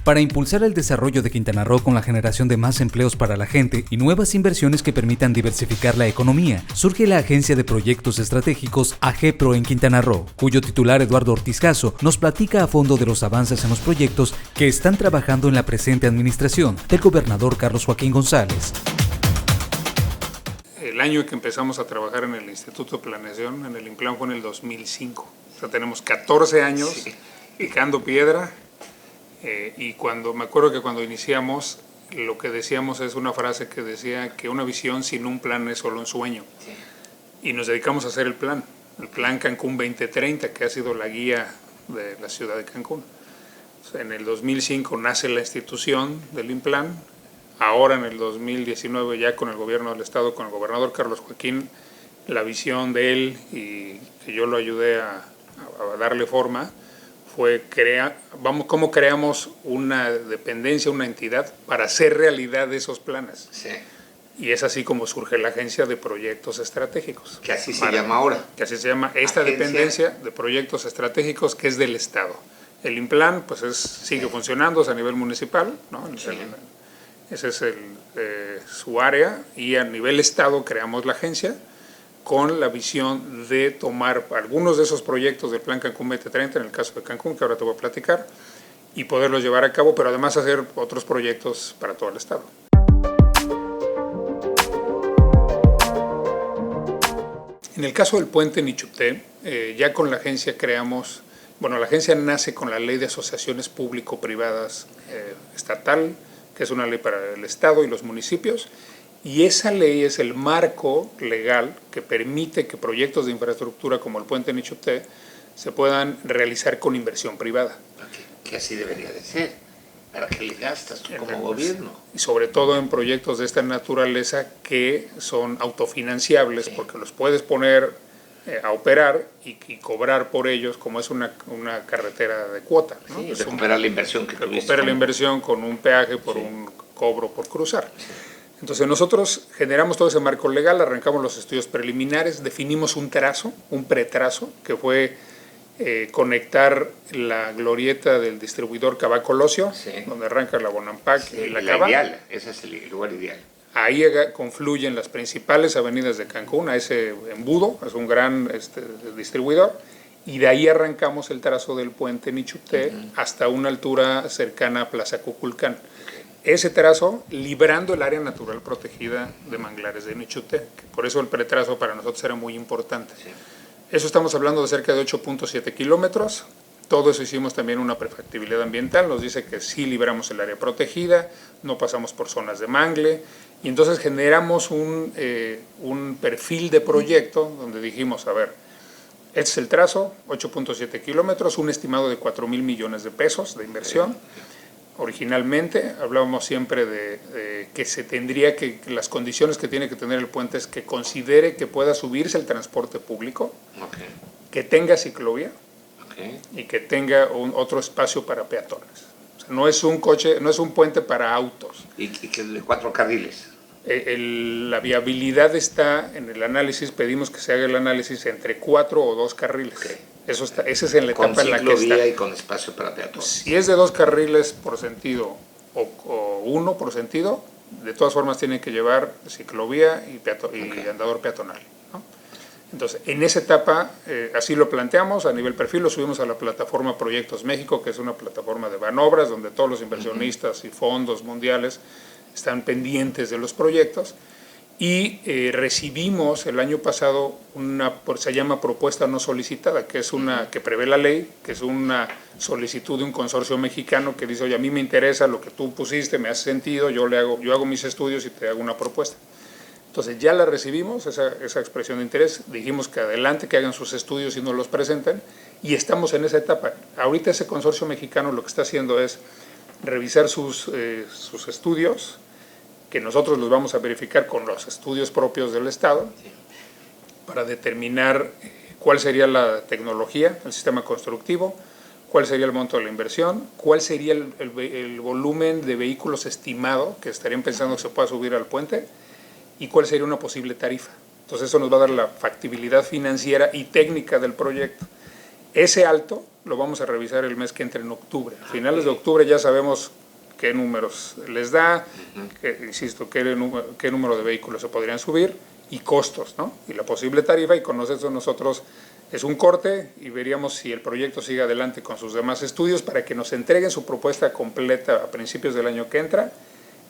Para impulsar el desarrollo de Quintana Roo con la generación de más empleos para la gente y nuevas inversiones que permitan diversificar la economía, surge la Agencia de Proyectos Estratégicos AGEPRO en Quintana Roo, cuyo titular Eduardo Ortiz Caso nos platica a fondo de los avances en los proyectos que están trabajando en la presente administración del gobernador Carlos Joaquín González. El año en que empezamos a trabajar en el Instituto de Planeación, en el INPLAN, fue en el 2005. O sea, tenemos 14 años picando piedra. Y me acuerdo que cuando iniciamos, lo que decíamos es una frase que decía que una visión sin un plan es solo un sueño. Sí. Y nos dedicamos a hacer el plan Cancún 2030, que ha sido la guía de la ciudad de Cancún. O sea, en el 2005 nace la institución del INPLAN. Ahora en el 2019, ya con el gobierno del estado, con el gobernador Carlos Joaquín, la visión de él y que yo lo ayudé a darle forma, fue cómo creamos una dependencia, una entidad para hacer realidad de esos planes. Sí. Y es así como surge la Agencia de Proyectos Estratégicos. Que así se llama ahora. Que así se llama esta dependencia de proyectos estratégicos, que es del Estado. El INPLAN pues sigue funcionando, es a nivel municipal, ¿no? Sí. Ese es su área, y a nivel Estado creamos la agencia con la visión de tomar algunos de esos proyectos del Plan Cancún 2030, en el caso de Cancún, que ahora te voy a platicar, y poderlos llevar a cabo, pero además hacer otros proyectos para todo el estado. En el caso del puente Nichupté, ya con la agencia la agencia nace con la Ley de Asociaciones Público-Privadas estatal, que es una ley para el estado y los municipios, y esa ley es el marco legal que permite que proyectos de infraestructura como el puente Nichupté se puedan realizar con inversión privada. Que así debería de ser. ¿Para qué le gastas tú como gobierno? Y sobre todo en proyectos de esta naturaleza que son autofinanciables, porque los puedes poner a operar y cobrar por ellos, como es una carretera de cuota, ¿no? Sí, recuperar la inversión que tuviste. Recupera la inversión con un peaje por un cobro por cruzar. Sí. Entonces nosotros generamos todo ese marco legal, arrancamos los estudios preliminares, definimos un pretrazo, que fue conectar la glorieta del distribuidor Cava Colosio, donde arranca la Bonampak y la Cava. Ideal, ese es el lugar ideal. Ahí confluyen las principales avenidas de Cancún, a ese embudo, es un gran distribuidor, y de ahí arrancamos el trazo del puente Nichupté hasta una altura cercana a Plaza Cuculcán. Ese trazo librando el área natural protegida de manglares de Nichupté, que por eso el pretrazo para nosotros era muy importante. Sí. Eso estamos hablando de cerca de 8.7 kilómetros. Todo eso hicimos también una prefactibilidad ambiental, nos dice que sí libramos el área protegida, no pasamos por zonas de mangle, y entonces generamos un perfil de proyecto donde dijimos, a ver, este es el trazo, 8.7 kilómetros, un estimado de 4,000 millones de pesos de inversión. Originalmente hablábamos siempre de que se tendría que, las condiciones que tiene que tener el puente es que considere que pueda subirse el transporte público, que tenga ciclovía y que tenga otro espacio para peatones. O sea, no es un puente para autos. Y que de 4 carriles. La viabilidad está en el análisis, pedimos que se haga el análisis entre 4 o 2 carriles. Esa es en la etapa en la que está. Con ciclovía y con espacio para peatones. Si es de 2 carriles por sentido o 1 por sentido, de todas formas tienen que llevar ciclovía y andador peatonal, ¿no? Entonces, en esa etapa, así lo planteamos, a nivel perfil lo subimos a la plataforma Proyectos México, que es una plataforma de Banobras, donde todos los inversionistas y fondos mundiales están pendientes de los proyectos, y recibimos el año pasado se llama propuesta no solicitada, que es que prevé la ley, que es una solicitud de un consorcio mexicano que dice, oye, a mí me interesa lo que tú pusiste, me hace sentido, yo hago mis estudios y te hago una propuesta. Entonces ya la recibimos, esa expresión de interés, dijimos que adelante, que hagan sus estudios y nos los presenten, y estamos en esa etapa. Ahorita ese consorcio mexicano lo que está haciendo es revisar sus estudios, que nosotros los vamos a verificar con los estudios propios del Estado, para determinar cuál sería la tecnología, el sistema constructivo, cuál sería el monto de la inversión, cuál sería el volumen de vehículos estimado que estarían pensando que se pueda subir al puente, y cuál sería una posible tarifa. Entonces eso nos va a dar la factibilidad financiera y técnica del proyecto. Ese alto lo vamos a revisar el mes que entra en octubre. A finales de octubre ya sabemos qué números les da, insisto, qué número de vehículos se podrían subir y costos, ¿no? Y la posible tarifa, y con eso nosotros es un corte y veríamos si el proyecto sigue adelante con sus demás estudios para que nos entreguen su propuesta completa a principios del año que entra.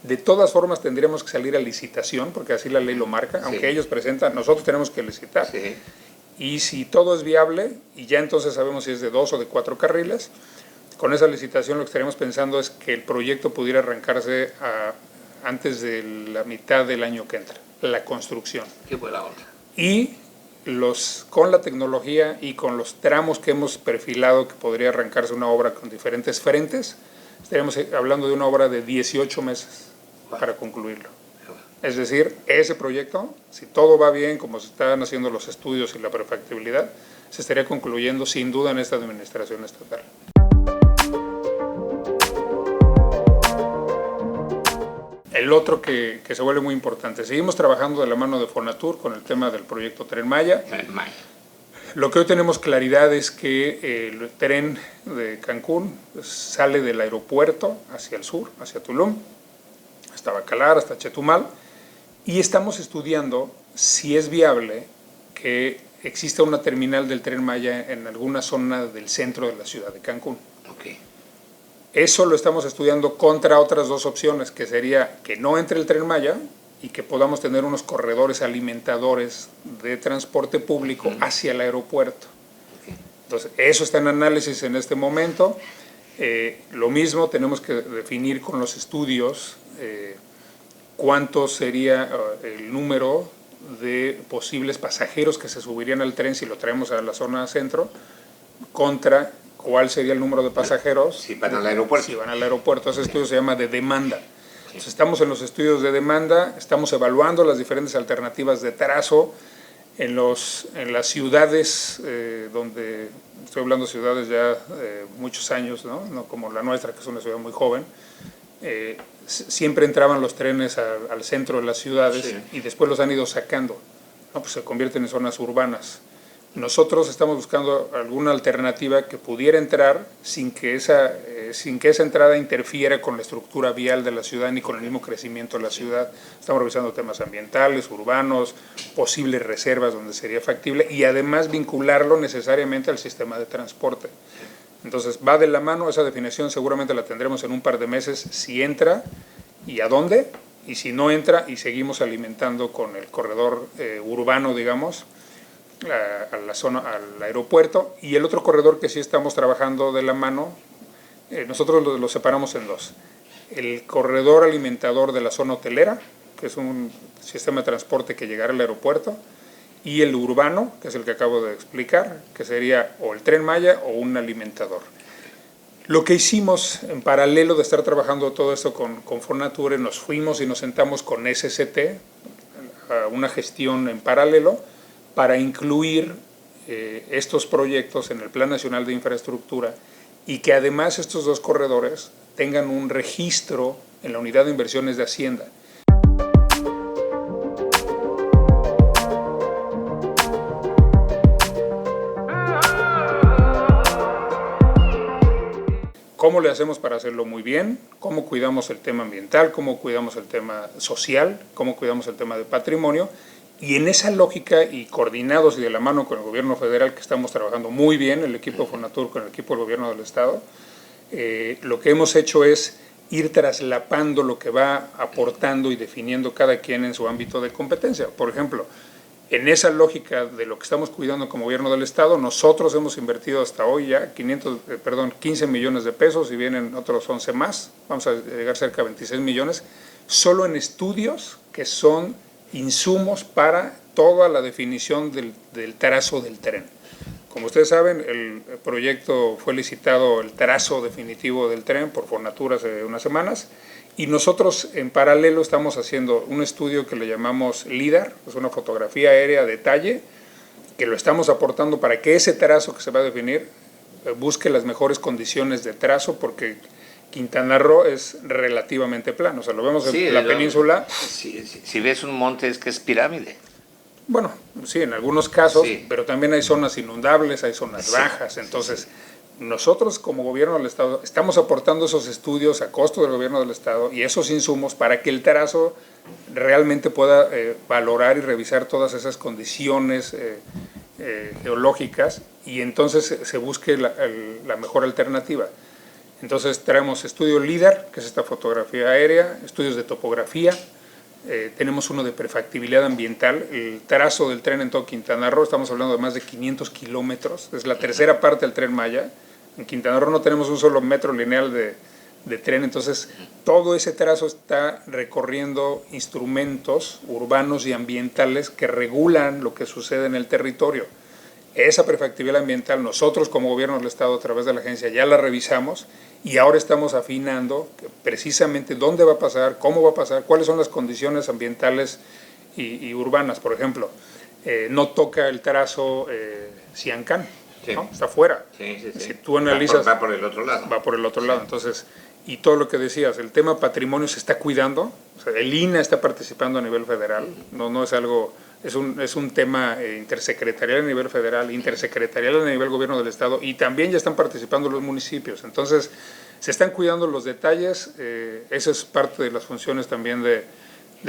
De todas formas tendríamos que salir a licitación, porque así la ley lo marca, aunque ellos presentan, nosotros tenemos que licitar. Sí. Y si todo es viable, y ya entonces sabemos si es de 2 o de 4 carriles, con esa licitación lo que estaríamos pensando es que el proyecto pudiera arrancarse antes de la mitad del año que entra, la construcción. Qué buena onda. Y con la tecnología y con los tramos que hemos perfilado que podría arrancarse una obra con diferentes frentes, estaríamos hablando de una obra de 18 meses para concluirlo. Es decir, ese proyecto, si todo va bien, como se están haciendo los estudios y la perfectibilidad, se estaría concluyendo sin duda en esta administración estatal. El otro que se vuelve muy importante, seguimos trabajando de la mano de Fonatur con el tema del proyecto Tren Maya. Lo que hoy tenemos claridad es que el tren de Cancún sale del aeropuerto hacia el sur, hacia Tulum, hasta Bacalar, hasta Chetumal, y estamos estudiando si es viable que exista una terminal del Tren Maya en alguna zona del centro de la ciudad de Cancún. Okay. Eso lo estamos estudiando contra otras dos opciones, que sería que no entre el Tren Maya y que podamos tener unos corredores alimentadores de transporte público hacia el aeropuerto. Okay. Entonces, eso está en análisis en este momento. Lo mismo tenemos que definir con los estudios cuánto sería el número de posibles pasajeros que se subirían al tren si lo traemos a la zona centro, contra cuál sería el número de pasajeros si van al aeropuerto. Si van al aeropuerto. Ese estudio se llama de demanda. Entonces, estamos en los estudios de demanda, estamos evaluando las diferentes alternativas de trazo en las ciudades donde, estoy hablando de ciudades ya muchos años, ¿no? Como la nuestra, que es una ciudad muy joven. Siempre entraban los trenes al centro de las ciudades y después los han ido sacando, ¿no? Pues se convierten en zonas urbanas. Nosotros estamos buscando alguna alternativa que pudiera entrar sin que esa entrada interfiera con la estructura vial de la ciudad ni con el mismo crecimiento de la ciudad. Estamos revisando temas ambientales, urbanos, posibles reservas donde sería factible y además vincularlo necesariamente al sistema de transporte. Entonces va de la mano, esa definición seguramente la tendremos en un par de meses, si entra y a dónde, y si no entra y seguimos alimentando con el corredor urbano, digamos, a la zona, al aeropuerto. Y el otro corredor que sí estamos trabajando de la mano, nosotros lo separamos en dos. El corredor alimentador de la zona hotelera, que es un sistema de transporte que llegará al aeropuerto, y el urbano, que es el que acabo de explicar, que sería o el Tren Maya o un alimentador. Lo que hicimos en paralelo de estar trabajando todo esto con Fonatur, nos fuimos y nos sentamos con SCT, a una gestión en paralelo, para incluir estos proyectos en el Plan Nacional de Infraestructura y que además estos dos corredores tengan un registro en la Unidad de Inversiones de Hacienda. ¿Cómo le hacemos para hacerlo muy bien? ¿Cómo cuidamos el tema ambiental? ¿Cómo cuidamos el tema social? ¿Cómo cuidamos el tema de patrimonio? Y en esa lógica y coordinados y de la mano con el gobierno federal, que estamos trabajando muy bien, el equipo de Fonatur con el equipo del gobierno del estado, lo que hemos hecho es ir traslapando lo que va aportando y definiendo cada quien en su ámbito de competencia. Por ejemplo, en esa lógica de lo que estamos cuidando como gobierno del estado, nosotros hemos invertido hasta hoy ya 15 millones de pesos y vienen otros 11 más, vamos a llegar cerca de 26 millones, solo en estudios que son insumos para toda la definición del trazo del tren. Como ustedes saben, el proyecto fue licitado, el trazo definitivo del tren por Fonatur hace unas semanas, y nosotros en paralelo estamos haciendo un estudio que le llamamos LIDAR, es una fotografía aérea a detalle, que lo estamos aportando para que ese trazo que se va a definir busque las mejores condiciones de trazo, porque Quintana Roo es relativamente plano, o sea, lo vemos en la península. Si ves un monte es que es pirámide. Bueno, sí, en algunos casos, Sí. pero también hay zonas inundables, hay zonas bajas, entonces nosotros como gobierno del Estado estamos aportando esos estudios a costo del gobierno del Estado y esos insumos para que el tarazo realmente pueda valorar y revisar todas esas condiciones geológicas y entonces se busque la mejor alternativa. Entonces traemos estudio LIDAR, que es esta fotografía aérea, estudios de topografía, tenemos uno de prefactibilidad ambiental, el trazo del tren en todo Quintana Roo, estamos hablando de más de 500 kilómetros, es la tercera parte del Tren Maya. En Quintana Roo no tenemos un solo metro lineal de tren, entonces todo ese trazo está recorriendo instrumentos urbanos y ambientales que regulan lo que sucede en el territorio. Esa prefactibilidad ambiental nosotros como gobierno del Estado a través de la agencia ya la revisamos y ahora estamos afinando precisamente dónde va a pasar, cómo va a pasar, cuáles son las condiciones ambientales y urbanas. Por ejemplo, no toca el trazo Siancán, sí. ¿no? Está fuera. Sí, sí, sí. Si tú analizas... Va por el otro lado. Va por el otro lado. Entonces, y todo lo que decías, el tema patrimonio se está cuidando, o sea, el INAH está participando a nivel federal, no es algo... Es un tema intersecretarial a nivel federal, intersecretarial a nivel gobierno del Estado y también ya están participando los municipios. Entonces, se están cuidando los detalles, esa es parte de las funciones también de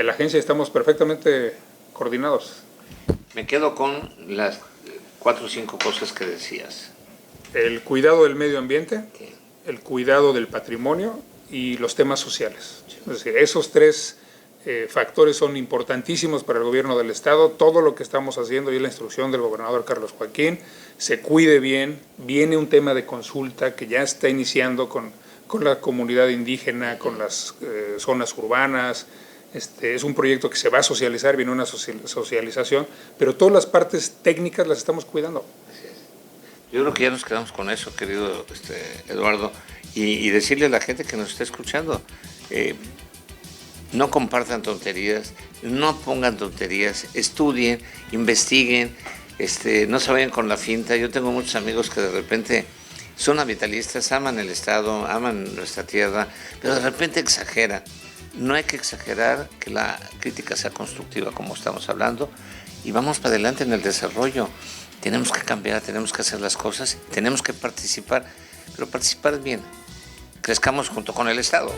la agencia, estamos perfectamente coordinados. Me quedo con las 4 o 5 cosas que decías. El cuidado del medio ambiente, Sí. el cuidado del patrimonio y los temas sociales. Es decir, esos tres factores son importantísimos para el gobierno del Estado. Todo lo que estamos haciendo y la instrucción del gobernador Carlos Joaquín, se cuide bien. Viene un tema de consulta que ya está iniciando con la comunidad indígena, con las zonas urbanas. Es un proyecto que se va a socializar, viene una socialización, pero todas las partes técnicas las estamos cuidando. Yo creo que ya nos quedamos con eso, querido Eduardo, y decirle a la gente que nos está escuchando, no compartan tonterías, no pongan tonterías, estudien, investiguen, no se vayan con la finta. Yo tengo muchos amigos que de repente son ambientalistas, aman el Estado, aman nuestra tierra, pero de repente exageran. No hay que exagerar, que la crítica sea constructiva, como estamos hablando, y vamos para adelante en el desarrollo. Tenemos que cambiar, tenemos que hacer las cosas, tenemos que participar, pero participar bien. Crezcamos junto con el Estado.